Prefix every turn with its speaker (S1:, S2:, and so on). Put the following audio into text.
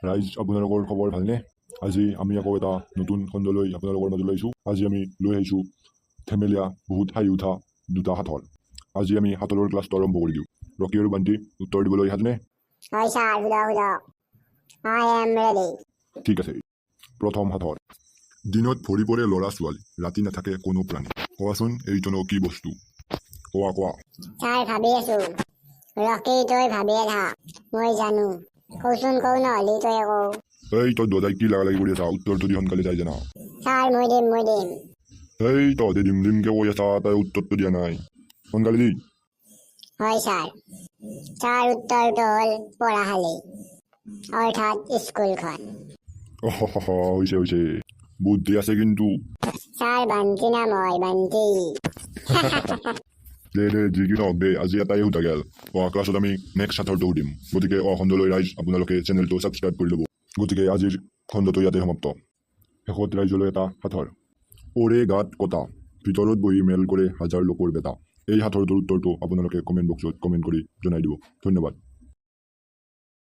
S1: ৰাইজ আপোনালোকৰ খবৰ ভালনে? আজি আমি আকৌ এটা নতুন খণ্ডলৈ আপোনালোকৰ মাজলৈ আহিছোঁ। আজি আমি লৈ আহিছোঁ থেমেলীয়া বহুত হাঁহি উঠা দুটা সাঁথৰ। আজি আমি সাঁথৰৰ ক্লাছটো আৰম্ভ কৰি দিওঁ। ৰকি আৰু বান্তি উত্তৰ দিবলৈ সাজুনে?
S2: হয় ছাৰ, সোধক। I am ready.
S1: ঠিক আছে। প্ৰথম সাঁথৰ। দিনত ভৰি পৰে ল'ৰা ছোৱালী, ৰাতি নাথাকে কোনো প্ৰাণী। কোৱাচোন এইটোনো কি বস্তু? কোৱা।
S2: ছাৰ ভাবি আছো। ৰকি তই ভাবিয়ে থাক, মই জানো। কৌচোন কৌ নহ'লি তই কৌ।
S1: এই তই দদাই কি লাগি কৰি আছা? উত্তৰটো দি সোনকালে যাই জানা।
S2: ছাৰ মই দিম।
S1: এই তহঁতে দিমকে কৈ আছা, তই উত্তৰটো দিয়া নাই। সোনকালে দি।
S2: হয় ছাৰ। ছাৰ উত্তৰটো হ'ল পঢ়াশালী, অৰ্থাৎ স্কুলখন।
S1: হৈছে বুদ্ধি আছে কিন্তু।
S2: ছাৰ বান্তি নাম হয়, বান্তি।
S1: দে যি কি নহওক দে, আজি এটাই সোধা গেল। অহা ক্লাছত আমি নেক্সট সাঁথৰটো সুধিম। গতিকে খণ্ডলৈ ৰাইজ আপোনালোকে চেনেলটো ছাবস্ক্ৰাইব কৰি ল'ব। গতিকে আজিৰ খণ্ডটো ইয়াতে সমাপ্ত। শেষত ৰাইজলৈ এটা সাঁথৰ। ওৰে গাত কটা, ভিতৰত বহি মেল কৰে হাজাৰ লোকৰ বেটা। এই সাঁথৰটোৰ উত্তৰটো আপোনালোকে কমেণ্ট বক্সত কমেণ্ট কৰি জনাই দিব। ধন্যবাদ।